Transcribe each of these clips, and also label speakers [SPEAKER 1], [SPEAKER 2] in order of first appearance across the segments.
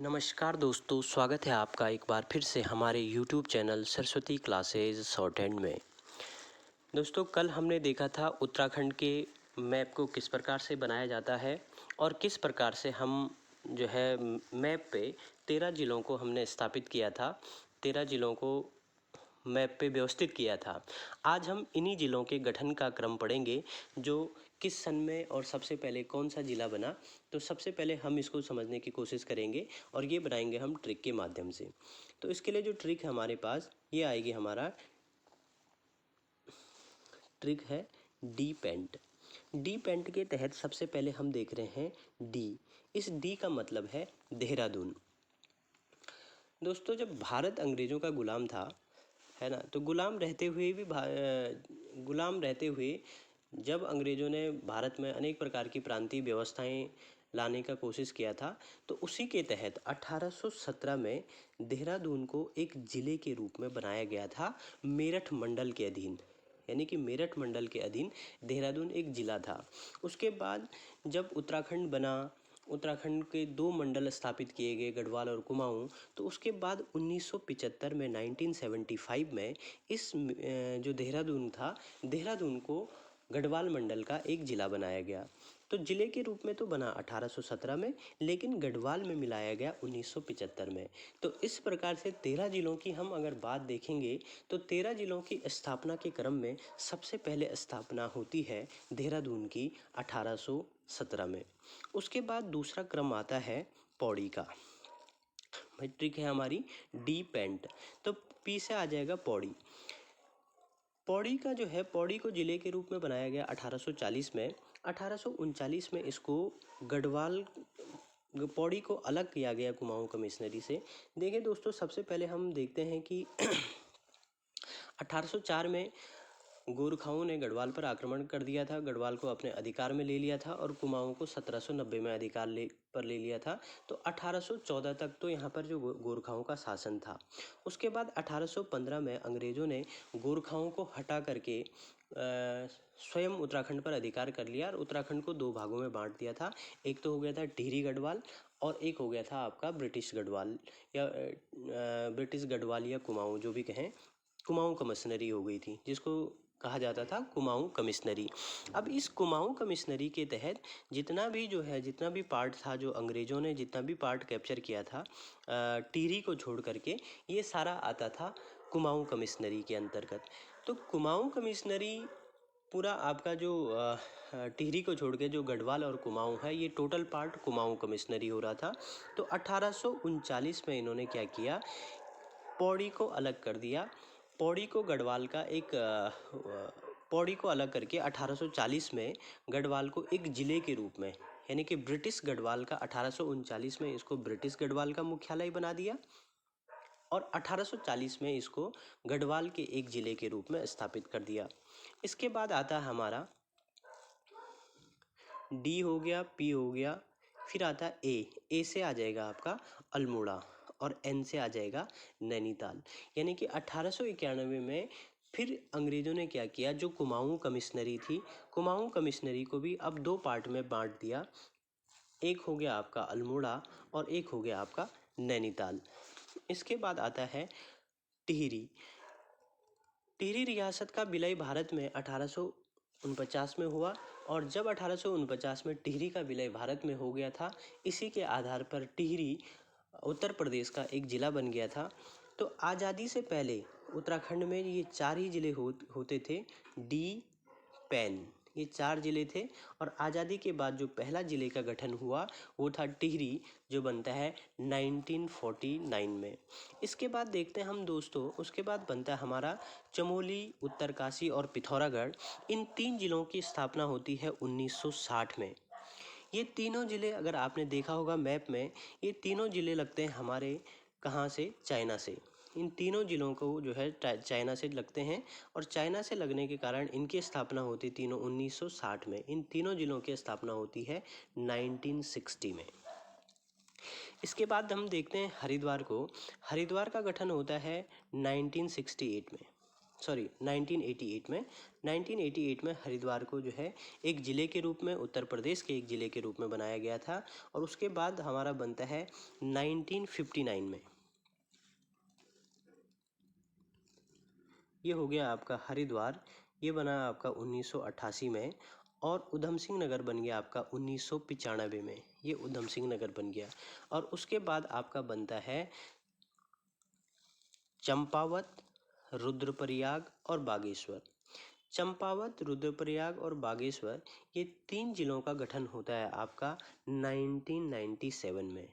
[SPEAKER 1] नमस्कार दोस्तों, स्वागत है आपका एक बार फिर से हमारे YouTube channel Saraswati classes short hand में। दोस्तों, कल हमने देखा था उत्तराखंड के मैप को किस प्रकार से बनाया जाता है और किस प्रकार से हम जो है मैप पे 13 ज़िलों को हमने स्थापित किया था, 13 ज़िलों को मैप पे व्यवस्थित किया था। आज हम इन्हीं ज़िलों के गठन का क्रम पढ़ेंगे, जो किस सन में और सबसे पहले कौन सा ज़िला बना। तो सबसे पहले हम इसको समझने की कोशिश करेंगे और ये बनाएंगे हम ट्रिक के माध्यम से। तो इसके लिए जो ट्रिक है हमारे पास, ये आएगी, हमारा ट्रिक है डी पेंट। डी पेंट के तहत सबसे पहले हम देख रहे हैं डी। इस डी का मतलब है देहरादून। दोस्तों, जब भारत अंग्रेज़ों का गुलाम था, है ना, तो गुलाम रहते हुए जब अंग्रेज़ों ने भारत में अनेक प्रकार की प्रांतीय व्यवस्थाएं लाने का कोशिश किया था, तो उसी के तहत 1817 में देहरादून को एक ज़िले के रूप में बनाया गया था, मेरठ मंडल के अधीन। यानी कि मेरठ मंडल के अधीन देहरादून एक ज़िला था। उसके बाद जब उत्तराखंड बना, उत्तराखंड के 2 मंडल स्थापित किए गए, गढ़वाल और कुमाऊं। तो उसके बाद 1975 में 1975 में इस जो देहरादून था, देहरादून को गढ़वाल मंडल का एक ज़िला बनाया गया। तो ज़िले के रूप में तो बना 1817 में, लेकिन गढ़वाल में मिलाया गया 1975 में। तो इस प्रकार से 13 ज़िलों की हम अगर बात देखेंगे, तो 13 ज़िलों की स्थापना के क्रम में सबसे पहले स्थापना होती है देहरादून की 1817 में। उसके बाद दूसरा क्रम आता है पौड़ी का। भाई, ट्रिक है हमारी डी पेंट, तो पी से आ जाएगा पौड़ी। पौड़ी का जो है, पौड़ी को ज़िले के रूप में बनाया गया 1840 में। 1839 में इसको गढ़वाल, पौड़ी को अलग किया गया कुमाऊं कमिश्नरी से। देखिए दोस्तों, सबसे पहले हम देखते हैं कि 1804 में गोरखाओं ने गढ़वाल पर आक्रमण कर दिया था, गढ़वाल को अपने अधिकार में ले लिया था और कुमाऊं को 1790 में अधिकार ले लिया था। तो 1814 तक तो यहाँ पर जो गोरखाओं का शासन था। उसके बाद 1815 में अंग्रेज़ों ने गोरखाओं को हटा करके स्वयं उत्तराखंड पर अधिकार कर लिया और उत्तराखंड को 2 भागों में बांट दिया था। एक तो हो गया था टिहरी गढ़वाल और एक हो गया था आपका ब्रिटिश गढ़वाल, या ब्रिटिश गढ़वाल या कुमाऊं, जो भी कहें। कुमाऊं कमिश्नरी हो गई थी, जिसको कहा जाता था कुमाऊं कमिश्नरी। अब इस कुमाऊं कमिश्नरी के तहत जितना भी पार्ट था, जो अंग्रेज़ों ने जितना भी पार्ट कैप्चर किया था टिहरी को छोड़ करके, ये सारा आता था कुमाऊं कमिश्नरी के अंतर्गत। तो कुमाऊं कमिश्नरी पूरा आपका जो टिहरी को छोड़ के जो गढ़वाल और कुमाऊं है, ये टोटल पार्ट कुमाऊं कमिश्नरी हो रहा था। तो 1839 में इन्होंने क्या किया, पौड़ी को अलग कर दिया। पौड़ी को गढ़वाल का एक पौड़ी को अलग करके 1840 में गढ़वाल को एक ज़िले के रूप में, यानी कि ब्रिटिश गढ़वाल का, 1839 में इसको ब्रिटिश गढ़वाल का मुख्यालय बना दिया और 1840 में इसको गढ़वाल के एक ज़िले के रूप में स्थापित कर दिया। इसके बाद आता है हमारा डी हो गया, पी हो गया, फिर आता है ए से आ जाएगा आपका अल्मोड़ा और एन से आ जाएगा नैनीताल। यानी कि 1891 में फिर अंग्रेज़ों ने क्या किया, जो कुमाऊं कमिश्नरी थी, कुमाऊं कमिश्नरी को भी अब 2 पार्ट में बांट दिया। एक हो गया आपका अल्मोड़ा और एक हो गया आपका नैनीताल। इसके बाद आता है टिहरी। टिहरी रियासत का विलय भारत में 1849 में हुआ और जब 1849 में टिहरी का विलय भारत में हो गया था, इसी के आधार पर टिहरी उत्तर प्रदेश का एक ज़िला बन गया था। तो आज़ादी से पहले उत्तराखंड में ये 4 ही ज़िले होते थे, डी, पैन, ये 4 ज़िले थे। और आज़ादी के बाद जो पहला ज़िले का गठन हुआ, वो था टिहरी, जो बनता है 1949 में। इसके बाद देखते हैं हम दोस्तों, उसके बाद बनता है हमारा चमोली, उत्तरकाशी और पिथौरागढ़। इन 3 ज़िलों की स्थापना होती है 1960 में। ये तीनों ज़िले, अगर आपने देखा होगा मैप में, ये तीनों ज़िले लगते हैं हमारे कहाँ से, चाइना से। इन तीनों ज़िलों को जो है चाइना से लगते हैं और चाइना से लगने के कारण इनकी स्थापना होती तीनों 1960 में। इन तीनों ज़िलों की स्थापना होती है 1960 में। इसके बाद हम देखते हैं हरिद्वार को। हरिद्वार का गठन होता है 1968 में। सॉरी 1988 में 1988 में हरिद्वार को जो है एक ज़िले के रूप में, उत्तर प्रदेश के एक ज़िले के रूप में बनाया गया था। और उसके बाद हमारा बनता है 1959 में, ये हो गया आपका हरिद्वार, ये बना आपका 1988 में। और उधम सिंह नगर बन गया आपका 1995 में, ये उधम सिंह नगर बन गया। और उसके बाद आपका बनता है चंपावत, रुद्रप्रयाग और बागेश्वर। चंपावत, रुद्रप्रयाग और बागेश्वर, ये 3 जिलों का गठन होता है आपका 1997 में।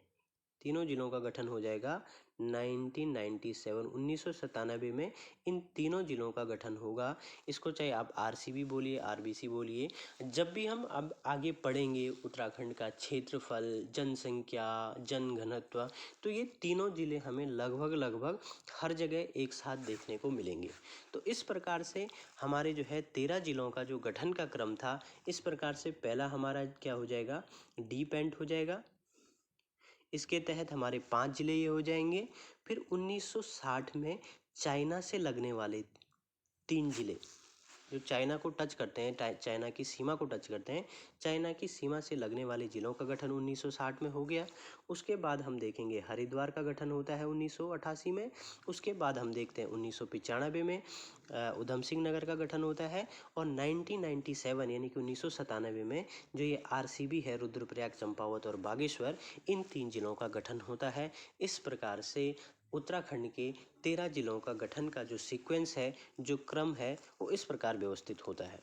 [SPEAKER 1] तीनों जिलों का गठन हो जाएगा 1997, 1997 में इन तीनों जिलों का गठन होगा। इसको चाहे आप आरसीबी बोलिए, आरबीसी बोलिए। जब भी हम अब आगे पढ़ेंगे उत्तराखंड का क्षेत्रफल, जनसंख्या, जनघनत्व, तो ये तीनों जिले हमें लगभग लगभग हर जगह एक साथ देखने को मिलेंगे। तो इस प्रकार से हमारे जो है 13 जिलों का जो गठन का क्रम था, इस प्रकार से पहला हमारा क्या हो जाएगा, डी पेंट हो जाएगा। इसके तहत हमारे 5 जिले ये हो जाएंगे। फिर 1960 में चाइना से लगने वाले 3 जिले, जो चाइना को टच करते हैं, चाइना की सीमा को टच करते हैं, चाइना की सीमा से लगने वाले जिलों का गठन 1960 में हो गया। उसके बाद हम देखेंगे हरिद्वार का गठन होता है 1988 में। उसके बाद हम देखते हैं 1995 में उधम सिंह नगर का गठन होता है। और 1997 यानी कि 1997 में जो ये आरसीबी है, रुद्रप्रयाग, चंपावत और बागेश्वर, इन 3 जिलों का गठन होता है। इस प्रकार से उत्तराखंड के 13 जिलों का गठन का जो सीक्वेंस है, जो क्रम है, वो इस प्रकार व्यवस्थित होता है।